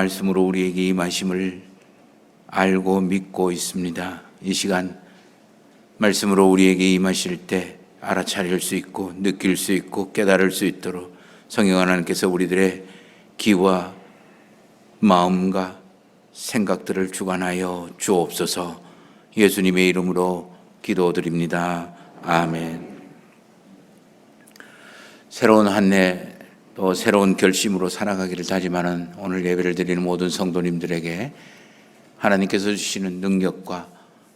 말씀으로 우리에게 임하심을 알고 믿고 있습니다. 이 시간 말씀으로 우리에게 임하실 때 알아차릴 수 있고 느낄 수 있고 깨달을 수 있도록 성령 하나님께서 우리들의 귀와 마음과 생각들을 주관하여 주옵소서. 예수님의 이름으로 기도드립니다. 아멘. 새로운 한 해 또 새로운 결심으로 살아가기를 다짐하는 오늘 예배를 드리는 모든 성도님들에게 하나님께서 주시는 능력과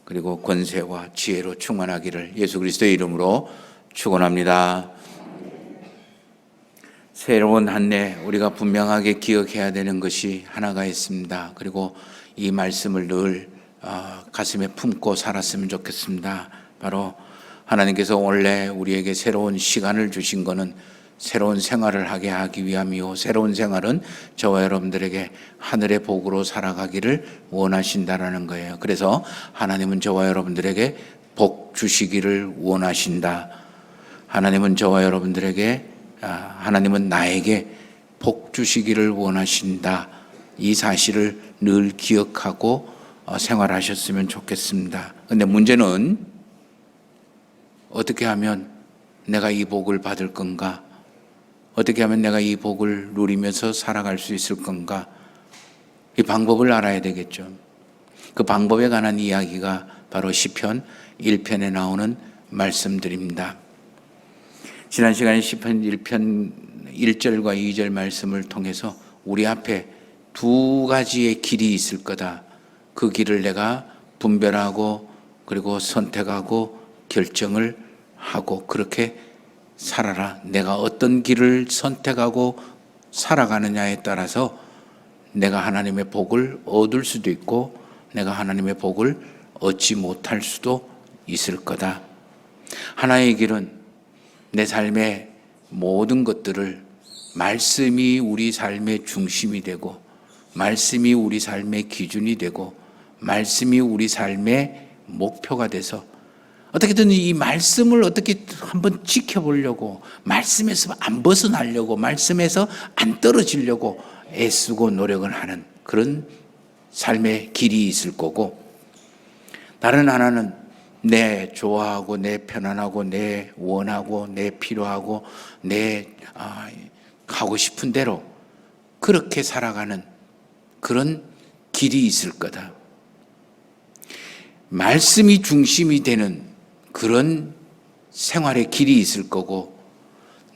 그리고 권세와 지혜로 충만하기를 예수 그리스도의 이름으로 축원합니다. 새로운 한 해 우리가 분명하게 기억해야 되는 것이 하나가 있습니다. 그리고 이 말씀을 늘 가슴에 품고 살았으면 좋겠습니다. 바로 하나님께서 원래 우리에게 새로운 시간을 주신 것은 새로운 생활을 하기 위함이요, 새로운 생활은 저와 여러분들에게 하늘의 복으로 살아가기를 원하신다라는 거예요. 그래서 하나님은 저와 여러분들에게 복 주시기를 원하신다. 하나님은 저와 여러분들에게 하나님은 나에게 복 주시기를 원하신다. 이 사실을 늘 기억하고 생활하셨으면 좋겠습니다. 근데 문제는 어떻게 하면 내가 이 복을 받을 건가? 어떻게 하면 내가 이 복을 누리면서 살아갈 수 있을 건가? 이 방법을 알아야 되겠죠. 그 방법에 관한 이야기가 바로 시편 1편에 나오는 말씀들입니다. 지난 시간에 시편 1편 1절과 2절 말씀을 통해서 우리 앞에 두 가지의 길이 있을 거다. 그 길을 내가 분별하고 그리고 선택하고 결정을 하고 그렇게 살아라. 내가 어떤 길을 선택하고 살아가느냐에 따라서 내가 하나님의 복을 얻을 수도 있고 내가 하나님의 복을 얻지 못할 수도 있을 거다. 하나의 길은 내 삶의 모든 것들을 말씀이 우리 삶의 중심이 되고 말씀이 우리 삶의 기준이 되고 말씀이 우리 삶의 목표가 돼서 어떻게든 이 말씀을 어떻게 한번 지켜보려고 말씀에서 안 벗어나려고 말씀에서 안 떨어지려고 애쓰고 노력을 하는 그런 삶의 길이 있을 거고, 다른 하나는 내 좋아하고 내 편안하고 내 원하고 내 필요하고 내 가고 싶은 대로 그렇게 살아가는 그런 길이 있을 거다. 말씀이 중심이 되는 그런 생활의 길이 있을 거고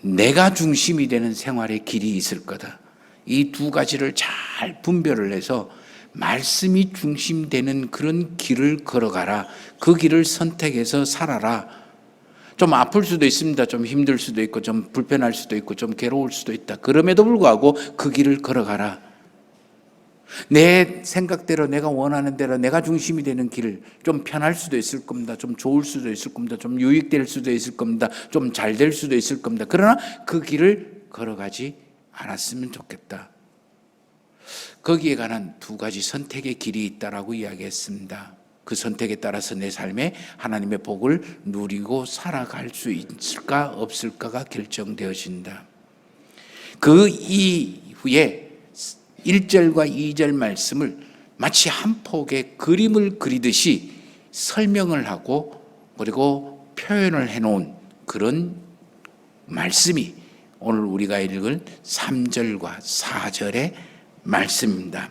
내가 중심이 되는 생활의 길이 있을 거다. 이 두 가지를 잘 분별을 해서 말씀이 중심되는 그런 길을 걸어가라. 그 길을 선택해서 살아라. 좀 아플 수도 있습니다. 좀 힘들 수도 있고 좀 불편할 수도 있고 좀 괴로울 수도 있다. 그럼에도 불구하고 그 길을 걸어가라. 내 생각대로 내가 원하는 대로 내가 중심이 되는 길, 좀 편할 수도 있을 겁니다. 좀 좋을 수도 있을 겁니다. 좀 유익될 수도 있을 겁니다. 좀 잘 될 수도 있을 겁니다. 그러나 그 길을 걸어가지 않았으면 좋겠다. 거기에 관한 두 가지 선택의 길이 있다라고 이야기했습니다. 그 선택에 따라서 내 삶에 하나님의 복을 누리고 살아갈 수 있을까 없을까가 결정되어진다. 그 이후에 1절과 2절 말씀을 마치 한 폭의 그림을 그리듯이 설명을 하고 그리고 표현을 해놓은 그런 말씀이 오늘 우리가 읽은 3절과 4절의 말씀입니다.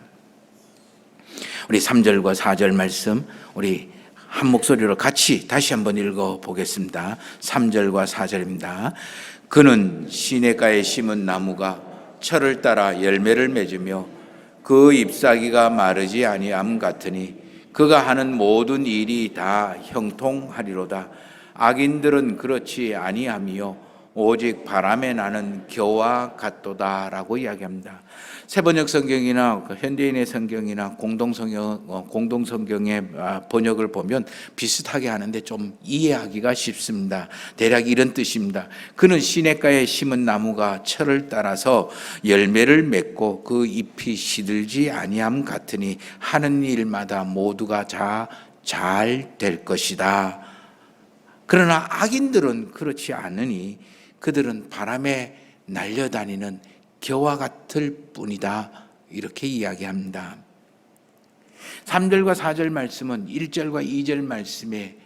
우리 3절과 4절 말씀 우리 한 목소리로 같이 다시 한번 읽어보겠습니다. 3절과 4절입니다. 그는 시냇가에 심은 나무가 철을 따라 열매를 맺으며 그 잎사귀가 마르지 아니함 같으니 그가 하는 모든 일이 다 형통하리로다. 악인들은 그렇지 아니함이요 오직 바람에 나는 겨와 같도다라고 이야기합니다. 세번역 성경이나 현대인의 성경이나 공동성경의 번역을 보면 비슷하게 하는데 좀 이해하기가 쉽습니다. 대략 이런 뜻입니다. 그는 시냇가에 심은 나무가 철을 따라서 열매를 맺고 그 잎이 시들지 아니함 같으니 하는 일마다 모두가 잘 될 것이다. 그러나 악인들은 그렇지 않으니 그들은 바람에 날려다니는 겨와 같을 뿐이다. 이렇게 이야기합니다. 3절과 4절 말씀은 1절과 2절 말씀의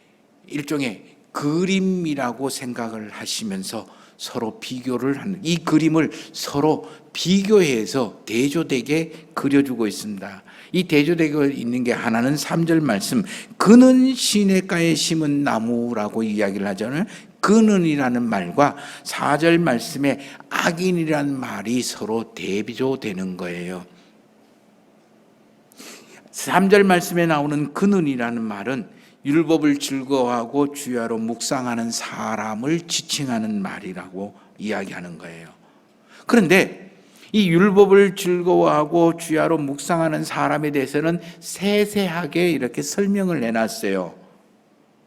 일종의 그림이라고 생각을 하시면서 서로 비교를 하는, 이 그림을 서로 비교해서 대조되게 그려주고 있습니다. 이 대조되고 있는 게 하나는 3절 말씀, 그는 시냇가에 심은 나무라고 이야기를 하잖아요. 그는이라는 말과 4절 말씀에 악인이라는 말이 서로 대조되는 거예요. 3절 말씀에 나오는 그는이라는 말은 율법을 즐거워하고 주야로 묵상하는 사람을 지칭하는 말이라고 이야기하는 거예요. 그런데 이 율법을 즐거워하고 주야로 묵상하는 사람에 대해서는 세세하게 이렇게 설명을 해놨어요.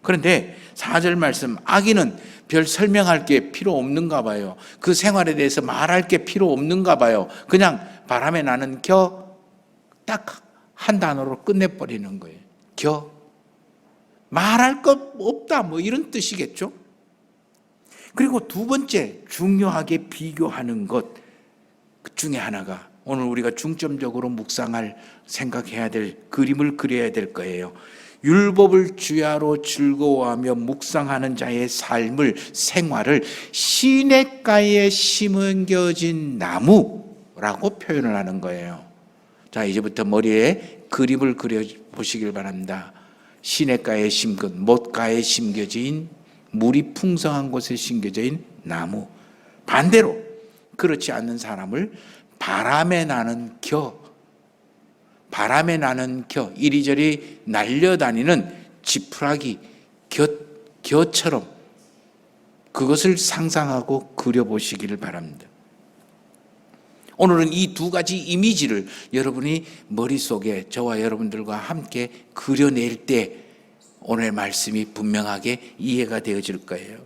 그런데 4절 말씀, 악인은 별 설명할 게 필요 없는가 봐요. 그 생활에 대해서 말할 게 필요 없는가 봐요. 그냥 바람에 나는 겨, 딱 한 단어로 끝내버리는 거예요. 겨. 말할 것 없다, 뭐 이런 뜻이겠죠. 그리고 두 번째 중요하게 비교하는 것 중에 하나가 오늘 우리가 중점적으로 생각해야 될 그림을 그려야 될 거예요. 율법을 주야로 즐거워하며 묵상하는 자의 삶을, 생활을 시냇가에 심겨진 나무라고 표현을 하는 거예요. 자, 이제부터 머리에 그림을 그려보시길 바랍니다. 시냇가에 심근, 못가에 심겨진, 물이 풍성한 곳에 심겨진 나무. 반대로 그렇지 않는 사람을 바람에 나는 겨, 이리저리 날려다니는 지푸라기 겨처럼 그것을 상상하고 그려보시기를 바랍니다. 오늘은 이 두 가지 이미지를 여러분이 머릿속에 저와 여러분들과 함께 그려낼 때 오늘 말씀이 분명하게 이해가 되어질 거예요.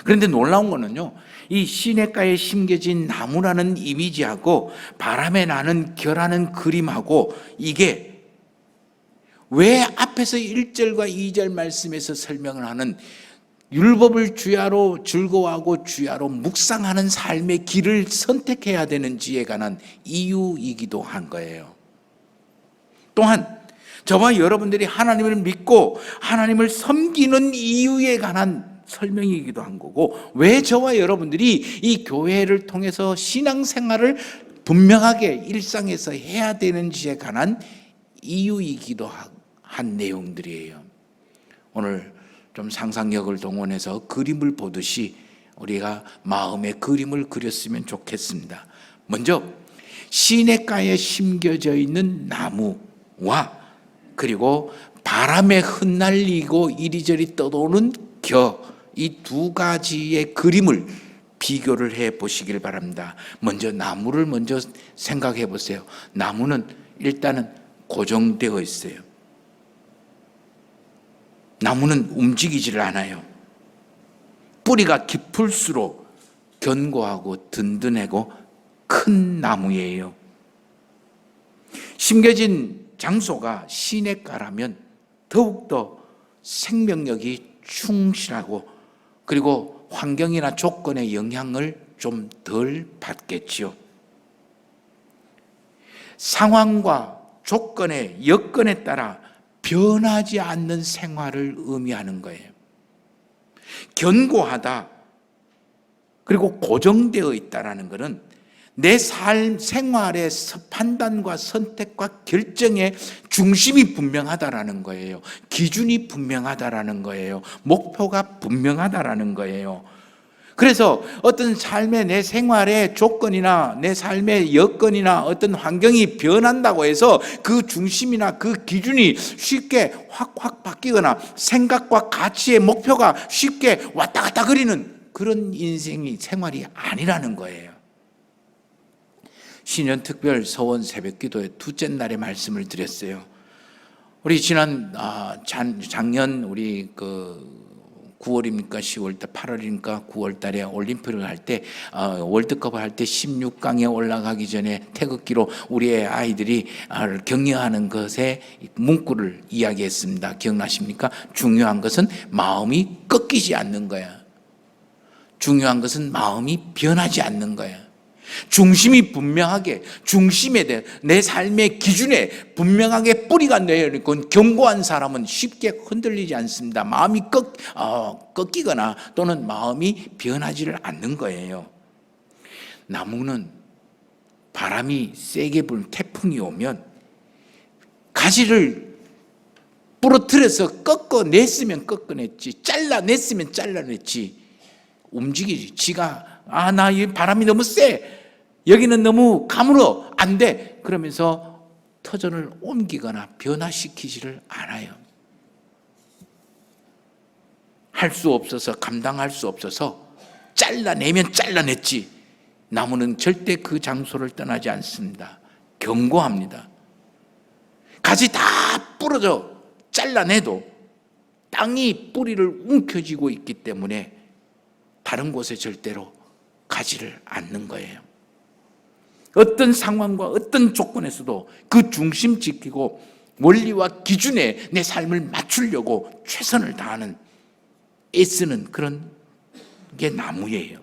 그런데 놀라운 거는요, 이 시냇가에 심겨진 나무라는 이미지하고 바람에 나는 겨라는 그림하고 이게 왜 앞에서 1절과 2절 말씀에서 설명을 하는 율법을 주야로 즐거워하고 주야로 묵상하는 삶의 길을 선택해야 되는지에 관한 이유이기도 한 거예요. 또한 저와 여러분들이 하나님을 믿고 하나님을 섬기는 이유에 관한 설명이기도 한 거고, 왜 저와 여러분들이 이 교회를 통해서 신앙생활을 분명하게 일상에서 해야 되는지에 관한 이유이기도 한 내용들이에요. 오늘 좀 상상력을 동원해서 그림을 보듯이 우리가 마음의 그림을 그렸으면 좋겠습니다. 먼저 시냇가에 심겨져 있는 나무와 그리고 바람에 흩날리고 이리저리 떠도는 겨, 이 두 가지의 그림을 비교를 해 보시길 바랍니다. 먼저 나무를 먼저 생각해 보세요. 나무는 일단은 고정되어 있어요. 나무는 움직이지를 않아요. 뿌리가 깊을수록 견고하고 든든하고 큰 나무예요. 심겨진 장소가 시냇가라면 더욱더 생명력이 충실하고 그리고 환경이나 조건의 영향을 좀 덜 받겠지요. 상황과 조건의 여건에 따라 변하지 않는 생활을 의미하는 거예요. 견고하다 그리고 고정되어 있다라는 것은 내 삶 생활의 판단과 선택과 결정의 중심이 분명하다라는 거예요. 기준이 분명하다라는 거예요. 목표가 분명하다라는 거예요. 그래서 어떤 삶의 내 생활의 조건이나 내 삶의 여건이나 어떤 환경이 변한다고 해서 그 중심이나 그 기준이 쉽게 확 바뀌거나 생각과 가치의 목표가 쉽게 왔다 갔다 거리는 그런 인생이 생활이 아니라는 거예요. 신년특별 서원 새벽기도의 둘째 날에 말씀을 드렸어요. 우리 작년 우리 9월입니까 10월달 8월입니까 9월달에 올림픽을 할 때 월드컵을 할 때 16강에 올라가기 전에 태극기로 우리의 아이들이 격려하는 것에 문구를 이야기했습니다. 기억나십니까? 중요한 것은 마음이 꺾이지 않는 거야. 중요한 것은 마음이 변하지 않는 거야. 중심이 분명하게, 중심에 대한 내 삶의 기준에 분명하게 뿌리가 내려있고 견고한 사람은 쉽게 흔들리지 않습니다. 마음이 꺾이거나 또는 마음이 변하지를 않는 거예요. 나무는 바람이 세게 불 태풍이 오면 가지를 부러뜨려서 꺾어냈으면 꺾어냈지, 잘라냈으면 잘라냈지, 움직이지. 지가 나 이 바람이 너무 세, 여기는 너무 가물어, 안 돼, 그러면서 터전을 옮기거나 변화시키지를 않아요. 할 수 없어서, 감당할 수 없어서 잘라내면 잘라냈지, 나무는 절대 그 장소를 떠나지 않습니다. 견고합니다. 가지 다 부러져 잘라내도 땅이 뿌리를 움켜쥐고 있기 때문에 다른 곳에 절대로 가지를 않는 거예요. 어떤 상황과 어떤 조건에서도 그 중심 지키고 원리와 기준에 내 삶을 맞추려고 최선을 다하는, 애쓰는 그런 게 나무예요.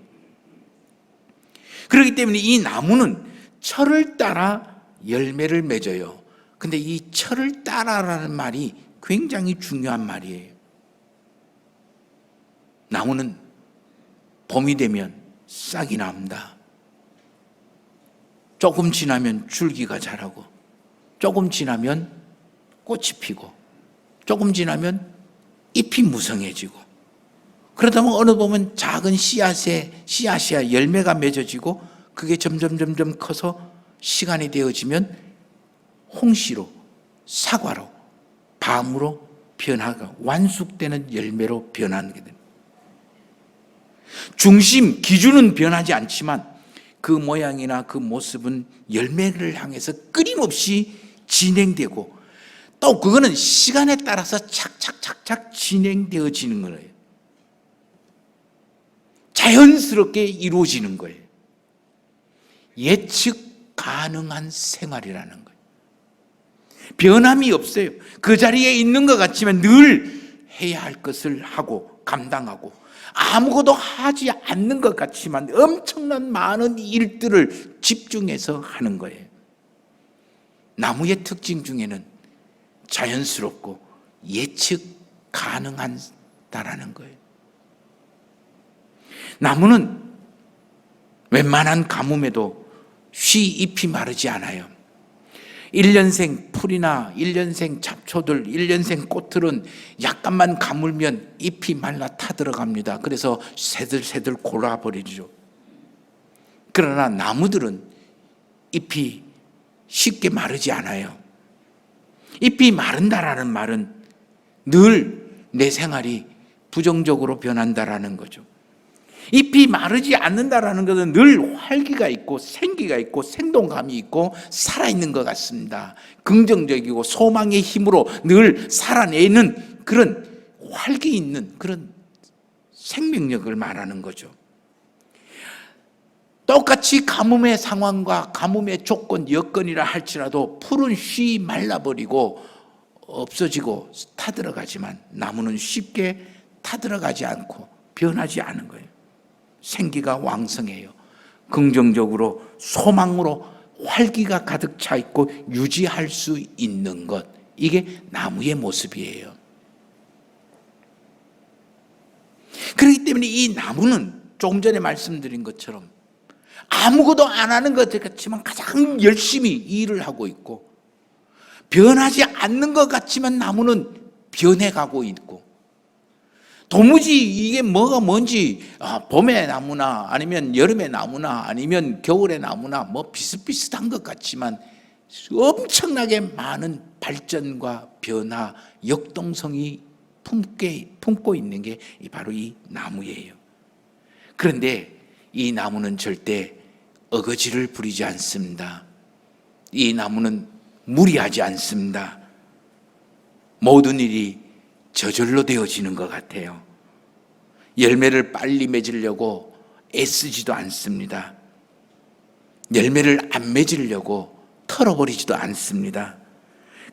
그렇기 때문에 이 나무는 철을 따라 열매를 맺어요. 근데 이 철을 따라라는 말이 굉장히 중요한 말이에요. 나무는 봄이 되면 싹이 납니다. 조금 지나면 줄기가 자라고, 조금 지나면 꽃이 피고, 조금 지나면 잎이 무성해지고, 그러다 보면 어느 보면 작은 씨앗이 열매가 맺어지고, 그게 점점 커서 시간이 되어지면 홍시로, 사과로, 밤으로 변화가 완숙되는 열매로 변하게 됩니다. 중심, 기준은 변하지 않지만 그 모양이나 그 모습은 열매를 향해서 끊임없이 진행되고, 또 그거는 시간에 따라서 착착착착 진행되어지는 거예요. 자연스럽게 이루어지는 거예요. 예측 가능한 생활이라는 거예요. 변함이 없어요. 그 자리에 있는 것 같지만 늘 해야 할 것을 하고 감당하고, 아무것도 하지 않는 것 같지만 엄청난 많은 일들을 집중해서 하는 거예요. 나무의 특징 중에는 자연스럽고 예측 가능하다라는 거예요. 나무는 웬만한 가뭄에도 쉬 잎이 마르지 않아요. 1년생 풀이나 1년생 잡초들, 1년생 꽃들은 약간만 가물면 잎이 말라 타들어갑니다. 그래서 새들새들 골아버리죠. 그러나 나무들은 잎이 쉽게 마르지 않아요. 잎이 마른다라는 말은 늘 내 생활이 부정적으로 변한다라는 거죠. 잎이 마르지 않는다라는 것은 늘 활기가 있고 생기가 있고 생동감이 있고 살아있는 것 같습니다. 긍정적이고 소망의 힘으로 늘 살아내는 그런 활기 있는 그런 생명력을 말하는 거죠. 똑같이 가뭄의 상황과 가뭄의 조건, 여건이라 할지라도 풀은 쉬 말라버리고 없어지고 타들어가지만 나무는 쉽게 타들어가지 않고 변하지 않은 거예요. 생기가 왕성해요. 긍정적으로 소망으로 활기가 가득 차 있고 유지할 수 있는 것, 이게 나무의 모습이에요. 그렇기 때문에 이 나무는 조금 전에 말씀드린 것처럼 아무것도 안 하는 것 같지만 가장 열심히 일을 하고 있고, 변하지 않는 것 같지만 나무는 변해가고 있고, 도무지 이게 뭐가 뭔지, 봄의 나무나 아니면 여름의 나무나 아니면 겨울의 나무나 뭐 비슷비슷한 것 같지만 엄청나게 많은 발전과 변화, 역동성이 품고 있는 게 바로 이 나무예요. 그런데 이 나무는 절대 어거지를 부리지 않습니다. 이 나무는 무리하지 않습니다. 모든 일이 저절로 되어지는 것 같아요. 열매를 빨리 맺으려고 애쓰지도 않습니다. 열매를 안 맺으려고 털어버리지도 않습니다.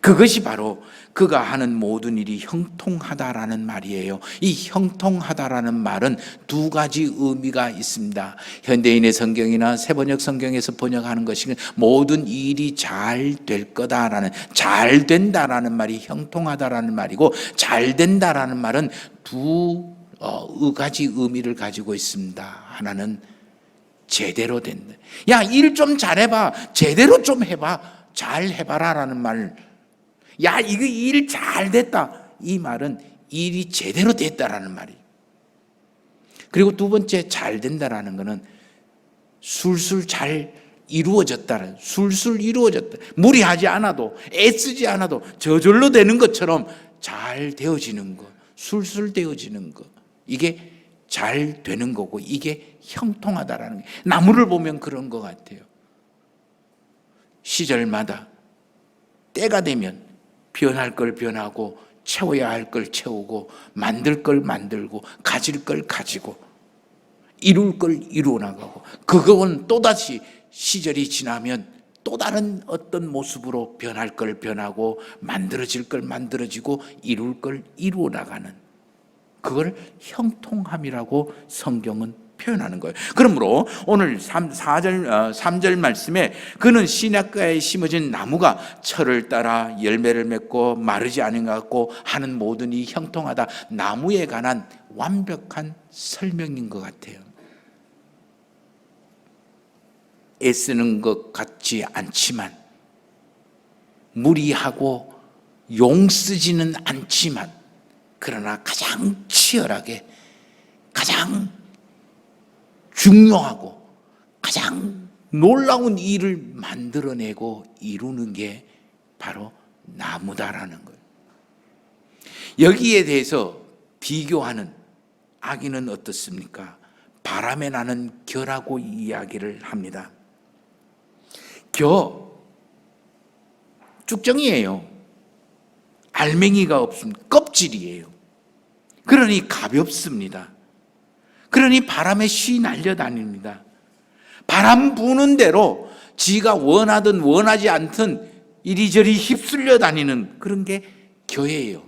그것이 바로 그가 하는 모든 일이 형통하다라는 말이에요. 이 형통하다라는 말은 두 가지 의미가 있습니다. 현대인의 성경이나 세번역 성경에서 번역하는 것이 모든 일이 잘 될 거다라는, 잘 된다라는 말이 형통하다라는 말이고, 잘 된다라는 말은 두 가지 의미를 가지고 있습니다. 하나는 제대로 된다. 야, 일 좀 잘해봐. 제대로 좀 해봐. 잘 해봐라라는 말. 야, 이거 일 잘 됐다. 이 말은 일이 제대로 됐다라는 말이에요. 그리고 두 번째, 잘 된다라는 것은 술술 잘 이루어졌다는, 술술 이루어졌다. 무리하지 않아도, 애쓰지 않아도 저절로 되는 것처럼 잘 되어지는 것, 술술 되어지는 것. 이게 잘 되는 거고, 이게 형통하다라는 게, 나무를 보면 그런 것 같아요. 시절마다 때가 되면 변할 걸 변하고, 채워야 할 걸 채우고, 만들 걸 만들고, 가질 걸 가지고, 이룰 걸 이루어 나가고, 그건 또다시 시절이 지나면 또 다른 어떤 모습으로 변할 걸 변하고, 만들어질 걸 만들어지고, 이룰 걸 이루어 나가는, 그걸 형통함이라고 성경은 표현하는 거예요. 그러므로 오늘 3절 말씀에 그는 시냇가에 심어진 나무가 철을 따라 열매를 맺고 마르지 않은 것 같고 하는 모든 이 형통하다, 나무에 관한 완벽한 설명인 것 같아요. 애쓰는 것 같지 않지만, 무리하고 용쓰지는 않지만, 그러나 가장 치열하게, 가장 중요하고 가장 놀라운 일을 만들어내고 이루는 게 바로 나무다라는 거예요. 여기에 대해서 비교하는 아기는 어떻습니까? 바람에 나는 겨라고 이야기를 합니다. 겨, 쭉정이에요. 알맹이가 없습니다. 껍질이에요. 그러니 가볍습니다. 그러니 바람에 쉬 날려다닙니다. 바람 부는 대로 지가 원하든 원하지 않든 이리저리 휩쓸려 다니는 그런 게 겨예요.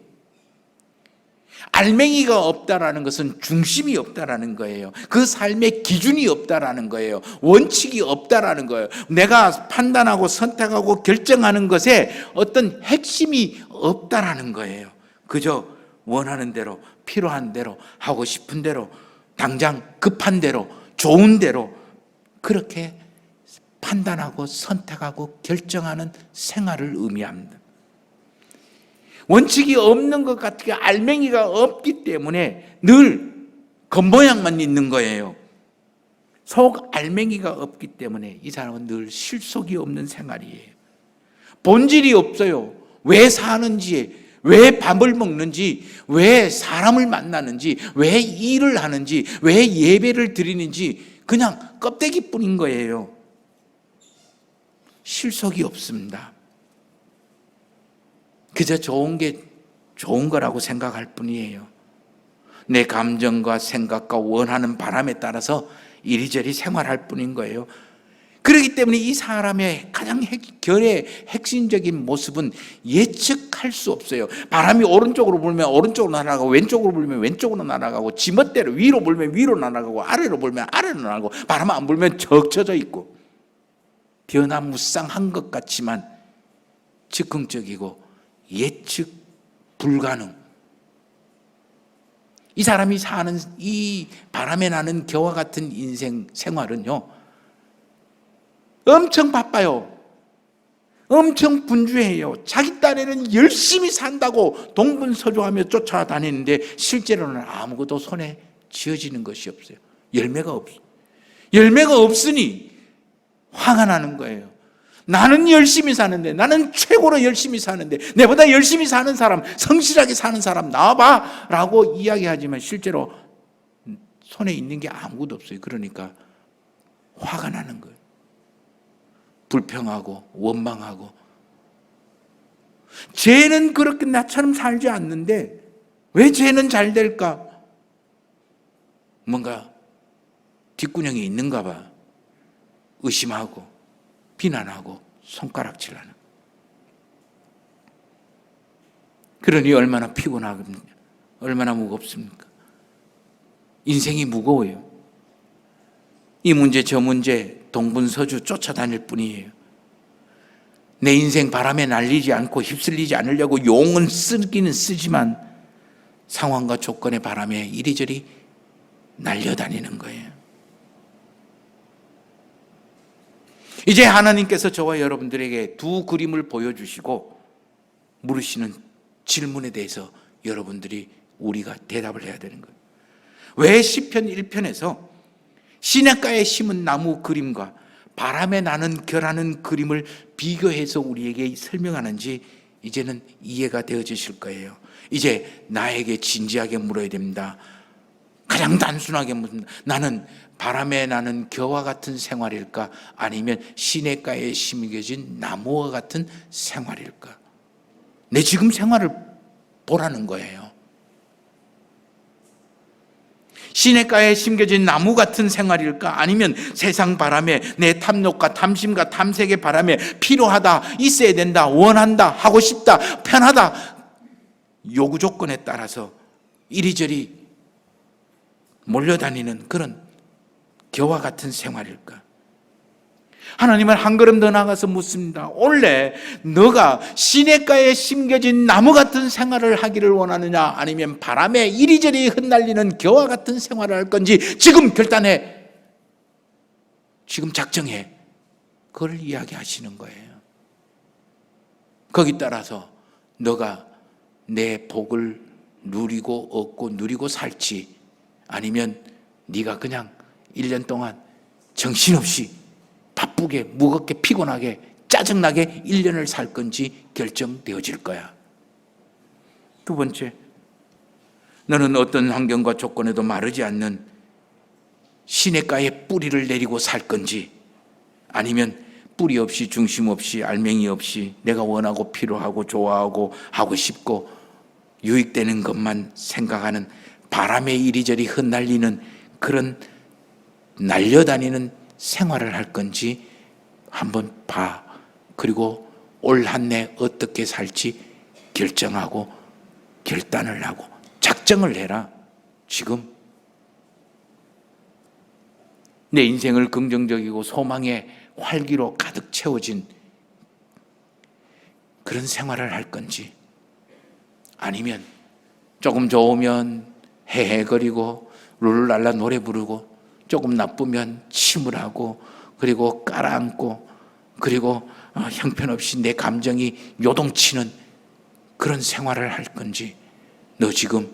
알맹이가 없다라는 것은 중심이 없다라는 거예요. 그 삶의 기준이 없다라는 거예요. 원칙이 없다라는 거예요. 내가 판단하고 선택하고 결정하는 것에 어떤 핵심이 없다라는 거예요. 그저 원하는 대로, 필요한 대로, 하고 싶은 대로, 당장 급한 대로, 좋은 대로 그렇게 판단하고 선택하고 결정하는 생활을 의미합니다. 원칙이 없는 것 같게 알맹이가 없기 때문에 늘 겉모양만 있는 거예요. 속 알맹이가 없기 때문에 이 사람은 늘 실속이 없는 생활이에요. 본질이 없어요. 왜 사는지, 왜 밥을 먹는지, 왜 사람을 만나는지, 왜 일을 하는지, 왜 예배를 드리는지 그냥 껍데기뿐인 거예요. 실속이 없습니다. 그저 좋은 게 좋은 거라고 생각할 뿐이에요. 내 감정과 생각과 원하는 바람에 따라서 이리저리 생활할 뿐인 거예요. 그렇기 때문에 이 사람의 가장 결의 핵심적인 모습은 예측할 수 없어요. 바람이 오른쪽으로 불면 오른쪽으로 날아가고, 왼쪽으로 불면 왼쪽으로 날아가고, 지멋대로 위로 불면 위로 날아가고, 아래로 불면 아래로 날아가고, 바람 안 불면 적쳐져 있고, 변화무쌍한 것 같지만 즉흥적이고 예측 불가능. 이 사람이 사는 이 바람에 나는 겨와 같은 인생 생활은요, 엄청 바빠요. 엄청 분주해요. 자기 딴에는 열심히 산다고 동분서주하며 쫓아다니는데 실제로는 아무것도 손에 쥐어지는 것이 없어요. 열매가 없어요. 열매가 없으니 화가 나는 거예요. 나는 열심히 사는데, 나는 최고로 열심히 사는데, 내보다 열심히 사는 사람, 성실하게 사는 사람 나와봐 라고 이야기하지만 실제로 손에 있는 게 아무것도 없어요. 그러니까 화가 나는 거예요. 불평하고 원망하고. 쟤는 그렇게 나처럼 살지 않는데 왜 쟤는 잘 될까? 뭔가 뒷구녕이 있는가 봐. 의심하고 비난하고 손가락질하는. 그러니 얼마나 피곤합니까? 얼마나 무겁습니까? 인생이 무거워요. 이 문제 저 문제 동분서주 쫓아다닐 뿐이에요. 내 인생 바람에 날리지 않고 휩쓸리지 않으려고 용은 쓰기는 쓰지만 상황과 조건의 바람에 이리저리 날려다니는 거예요. 이제 하나님께서 저와 여러분들에게 두 그림을 보여주시고 물으시는 질문에 대해서 여러분들이 우리가 대답을 해야 되는 거예요. 왜 시편 1편에서 시냇가에 심은 나무 그림과 바람에 나는 결하는 그림을 비교해서 우리에게 설명하는지 이제는 이해가 되어지실 거예요. 이제 나에게 진지하게 물어야 됩니다. 가장 단순하게 묻습니다. 나는 바람에 나는 겨와 같은 생활일까? 아니면 시냇가에 심겨진 나무와 같은 생활일까? 내 지금 생활을 보라는 거예요. 시냇가에 심겨진 나무 같은 생활일까? 아니면 세상 바람에 내 탐욕과 탐심과 탐색의 바람에 필요하다, 있어야 된다, 원한다, 하고 싶다, 편하다 요구 조건에 따라서 이리저리 몰려다니는 그런 겨와 같은 생활일까? 하나님은 한 걸음 더 나가서 묻습니다. 원래 너가 시냇가에 심겨진 나무 같은 생활을 하기를 원하느냐, 아니면 바람에 이리저리 흩날리는 겨와 같은 생활을 할 건지 지금 결단해, 지금 작정해. 그걸 이야기하시는 거예요. 거기 따라서 너가 내 복을 누리고 얻고 누리고 살지, 아니면 네가 그냥 1년 동안 정신없이 바쁘게 무겁게 피곤하게 짜증나게 1년을 살 건지 결정되어질 거야. 두 번째, 너는 어떤 환경과 조건에도 마르지 않는 시냇가에 뿌리를 내리고 살 건지, 아니면 뿌리 없이 중심 없이 알맹이 없이 내가 원하고 필요하고 좋아하고 하고 싶고 유익되는 것만 생각하는 바람에 이리저리 흩날리는 그런 날려다니는 생활을 할 건지 한번 봐. 그리고 올 한 해 어떻게 살지 결정하고 결단을 하고 작정을 해라. 지금 내 인생을 긍정적이고 소망의 활기로 가득 채워진 그런 생활을 할 건지, 아니면 조금 좋으면 헤헤거리고 룰랄라 노래 부르고 조금 나쁘면 침을 하고 그리고 깔아앉고 그리고 형편없이 내 감정이 요동치는 그런 생활을 할 건지 너 지금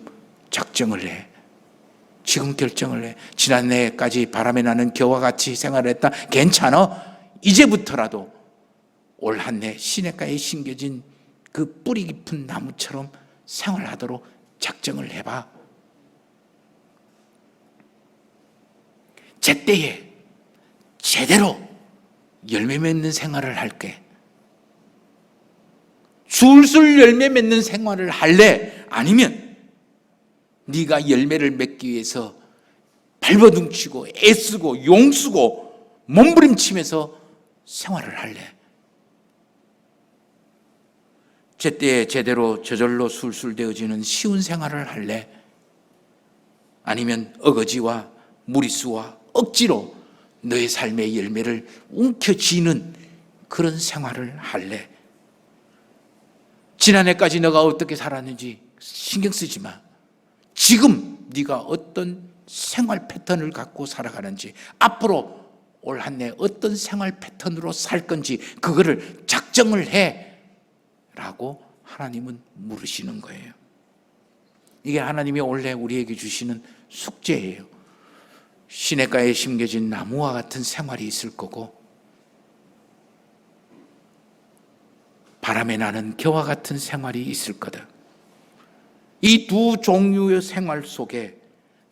작정을 해. 지금 결정을 해. 지난해까지 바람에 나는 겨와 같이 생활을 했다. 괜찮아. 이제부터라도 올 한 해 시냇가에 심겨진 그 뿌리 깊은 나무처럼 생활하도록 작정을 해봐. 제때에 제대로 열매 맺는 생활을 할게. 술술 열매 맺는 생활을 할래? 아니면 네가 열매를 맺기 위해서 발버둥치고 애쓰고 용쓰고 몸부림치면서 생활을 할래? 제때에 제대로 저절로 술술 되어지는 쉬운 생활을 할래? 아니면 어거지와 무리수와 억지로 너의 삶의 열매를 움켜쥐는 그런 생활을 할래? 지난해까지 너가 어떻게 살았는지 신경 쓰지 마. 지금 네가 어떤 생활 패턴을 갖고 살아가는지, 앞으로 올 한 해 어떤 생활 패턴으로 살 건지 그거를 작정을 해 라고 하나님은 물으시는 거예요. 이게 하나님이 원래 우리에게 주시는 숙제예요. 시냇가에 심겨진 나무와 같은 생활이 있을 거고 바람에 나는 겨와 같은 생활이 있을 거다. 이 두 종류의 생활 속에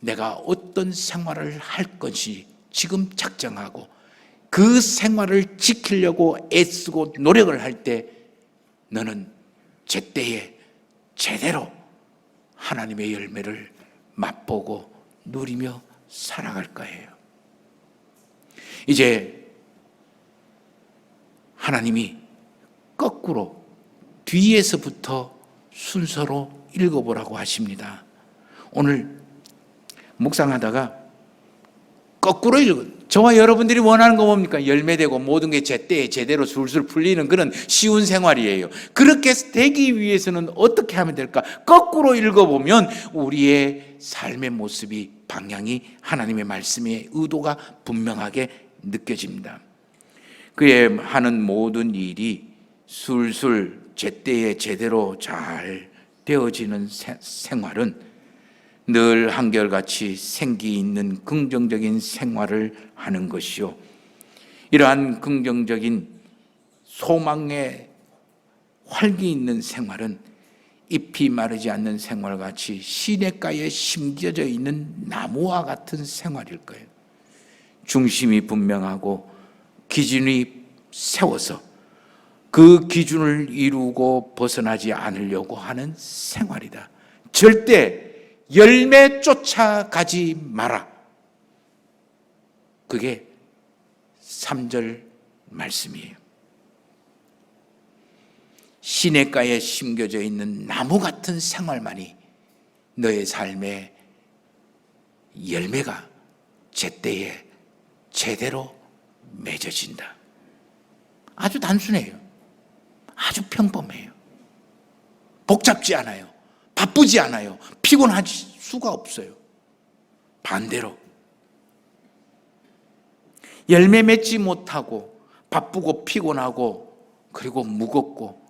내가 어떤 생활을 할 것이 지금 작정하고 그 생활을 지키려고 애쓰고 노력을 할 때 너는 제때에 제대로 하나님의 열매를 맛보고 누리며 살아갈 거예요. 이제 하나님이 거꾸로 뒤에서부터 순서로 읽어보라고 하십니다. 오늘 묵상하다가 거꾸로 읽어. 저와 여러분들이 원하는 거 뭡니까? 열매되고 모든 게 제때에 제대로 술술 풀리는 그런 쉬운 생활이에요. 그렇게 되기 위해서는 어떻게 하면 될까? 거꾸로 읽어보면 우리의 삶의 모습이, 방향이 하나님의 말씀의 의도가 분명하게 느껴집니다. 그의 하는 모든 일이 술술 제때에 제대로 잘 되어지는 생활은 늘 한결같이 생기 있는 긍정적인 생활을 하는 것이요, 이러한 긍정적인 소망의 활기 있는 생활은 잎이 마르지 않는 생활같이 시냇가에 심겨져 있는 나무와 같은 생활일 거예요. 중심이 분명하고 기준이 세워서 그 기준을 이루고 벗어나지 않으려고 하는 생활이다. 절대 열매 쫓아가지 마라. 그게 3절 말씀이에요. 시냇가에 심겨져 있는 나무 같은 생활만이 너의 삶의 열매가 제때에 제대로 맺어진다. 아주 단순해요. 아주 평범해요. 복잡지 않아요. 바쁘지 않아요. 피곤할 수가 없어요. 반대로 열매 맺지 못하고 바쁘고 피곤하고 그리고 무겁고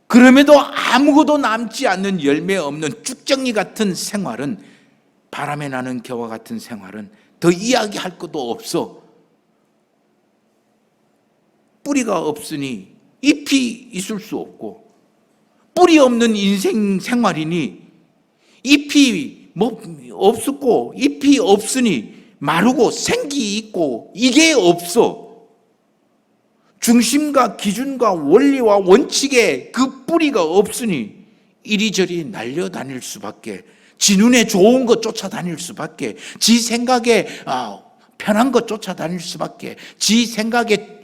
그럼에도 아무것도 남지 않는 열매 없는 쭉정이 같은 생활은, 바람에 나는 겨와 같은 생활은 더 이야기할 것도 없어. 뿌리가 없으니 잎이 있을 수 없고, 뿌리 없는 인생 생활이니 잎이 없었고 잎이 없으니 마르고 생기 있고 이게 없어. 중심과 기준과 원리와 원칙에 그 뿌리가 없으니 이리저리 날려다닐 수밖에, 지 눈에 좋은 것 쫓아다닐 수밖에, 지 생각에 편한 것 쫓아다닐 수밖에, 지 생각에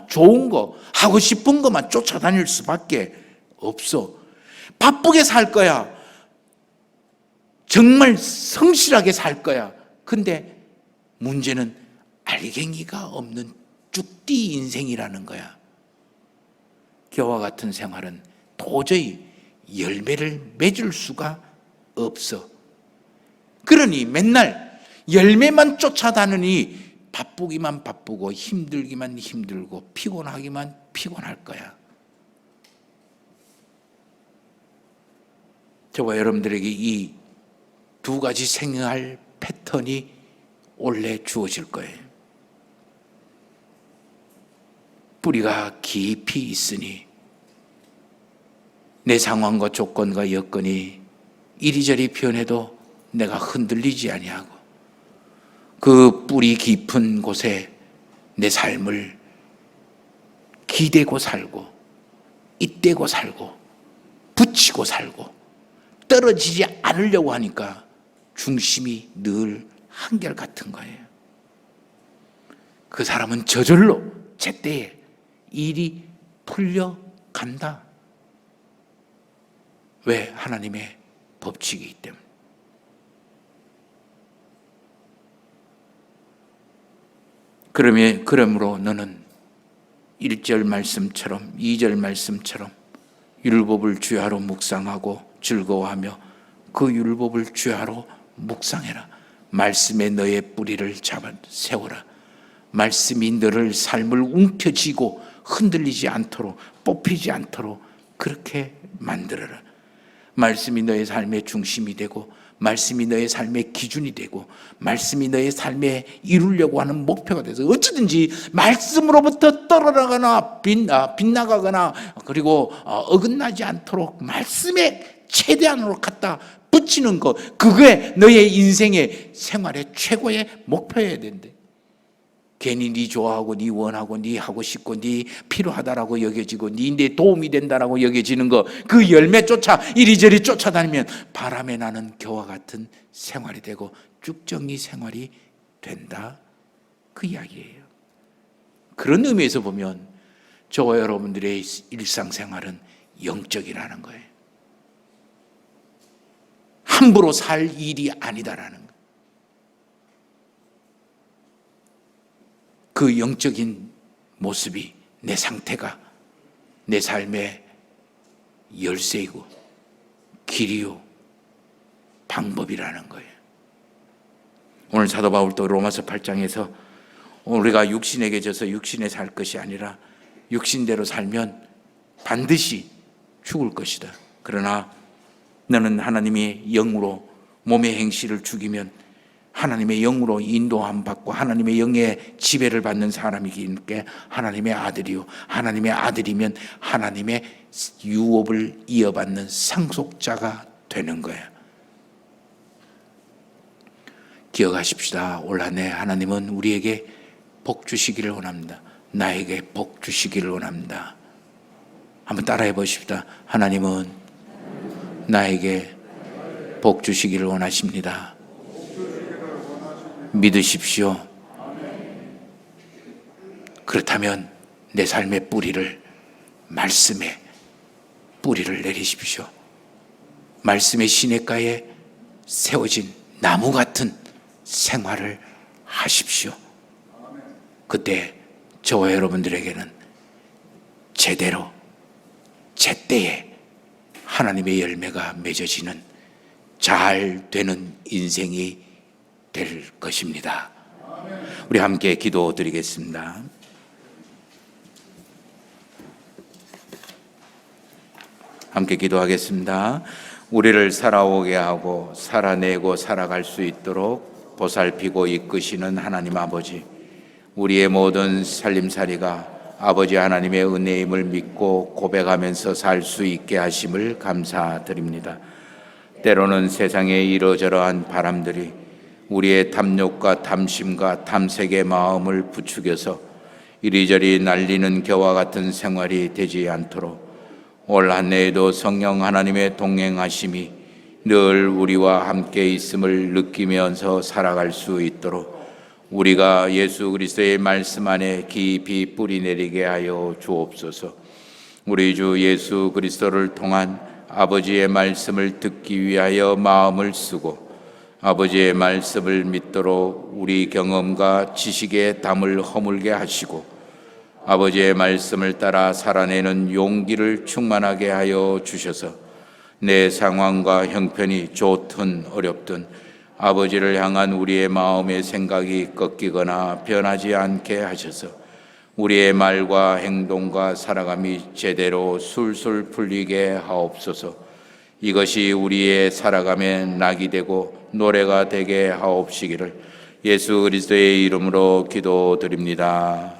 좋은 거 하고 싶은 것만 쫓아다닐 수밖에 없어. 바쁘게 살 거야. 정말 성실하게 살 거야. 근데 문제는 알갱이가 없는 쭉띠 인생이라는 거야. 겨와 같은 생활은 도저히 열매를 맺을 수가 없어. 그러니 맨날 열매만 쫓아다니니 바쁘기만 바쁘고 힘들기만 힘들고 피곤하기만 피곤할 거야. 저와 여러분들에게 이 두 가지 생활 패턴이 원래 주어질 거예요. 뿌리가 깊이 있으니 내 상황과 조건과 여건이 이리저리 변해도 내가 흔들리지 아니하고, 그 뿌리 깊은 곳에 내 삶을 기대고 살고 잇대고 살고 붙이고 살고 떨어지지 않으려고 하니까 중심이 늘 한결같은 거예요. 그 사람은 저절로 제때에 일이 풀려간다. 왜? 하나님의 법칙이기 때문에. 그러므로 너는 1절 말씀처럼 2절 말씀처럼 율법을 주야로 묵상하고 즐거워하며 그 율법을 주야로 묵상해라. 말씀에 너의 뿌리를 잡아 세워라. 말씀이 너를 삶을 움켜쥐고 흔들리지 않도록, 뽑히지 않도록 그렇게 만들어라. 말씀이 너의 삶의 중심이 되고, 말씀이 너의 삶의 기준이 되고, 말씀이 너의 삶에 이루려고 하는 목표가 돼서 어찌든지 말씀으로부터 떨어나거나 빗나가거나 그리고 어긋나지 않도록 말씀에 최대한으로 갖다 붙이는 것, 그게 너의 인생의 생활의 최고의 목표여야 된대. 괜히 네 좋아하고 네 원하고 네 하고 싶고 네 필요하다라고 여겨지고 네 도움이 된다라고 여겨지는 거, 그 열매 쫓아 이리저리 쫓아다니면 바람에 나는 겨와 같은 생활이 되고 쭉정이 생활이 된다, 그 이야기예요. 그런 의미에서 보면 저와 여러분들의 일상생활은 영적이라는 거예요. 함부로 살 일이 아니다라는 거예요. 그 영적인 모습이 내 상태가 내 삶의 열쇠이고 길이요 방법이라는 거예요. 오늘 사도 바울도 로마서 8장에서 우리가 육신에게 져서 육신에 살 것이 아니라 육신대로 살면 반드시 죽을 것이다. 그러나 너는 하나님의 영으로 몸의 행실을 죽이면 하나님의 영으로 인도함 받고 하나님의 영의 지배를 받는 사람이기 때문에 하나님의 아들이요, 하나님의 아들이면 하나님의 유업을 이어받는 상속자가 되는 거야. 기억하십시다. 올 한 해 하나님은 우리에게 복 주시기를 원합니다. 나에게 복 주시기를 원합니다. 한번 따라해 보십시다. 하나님은 나에게 복 주시기를 원하십니다. 믿으십시오. 그렇다면 내 삶의 뿌리를 말씀에 뿌리를 내리십시오. 말씀의 시냇가에 세워진 나무 같은 생활을 하십시오. 그때 저와 여러분들에게는 제대로 제때에 하나님의 열매가 맺어지는 잘 되는 인생이 될 것입니다. 우리 함께 기도드리겠습니다. 함께 기도하겠습니다. 우리를 살아오게 하고 살아내고 살아갈 수 있도록 보살피고 이끄시는 하나님 아버지, 우리의 모든 살림살이가 아버지 하나님의 은혜임을 믿고 고백하면서 살 수 있게 하심을 감사드립니다. 때로는 세상의 이러저러한 바람들이 우리의 탐욕과 탐심과 탐색의 마음을 부추겨서 이리저리 날리는 겨와 같은 생활이 되지 않도록 올 한 해에도 성령 하나님의 동행하심이 늘 우리와 함께 있음을 느끼면서 살아갈 수 있도록 우리가 예수 그리스도의 말씀 안에 깊이 뿌리 내리게 하여 주옵소서. 우리 주 예수 그리스도를 통한 아버지의 말씀을 듣기 위하여 마음을 쓰고 아버지의 말씀을 믿도록 우리 경험과 지식의 담을 허물게 하시고 아버지의 말씀을 따라 살아내는 용기를 충만하게 하여 주셔서 내 상황과 형편이 좋든 어렵든 아버지를 향한 우리의 마음의 생각이 꺾이거나 변하지 않게 하셔서 우리의 말과 행동과 살아감이 제대로 술술 풀리게 하옵소서. 이것이 우리의 살아감의 낙이 되고 노래가 되게 하옵시기를 예수 그리스도의 이름으로 기도드립니다.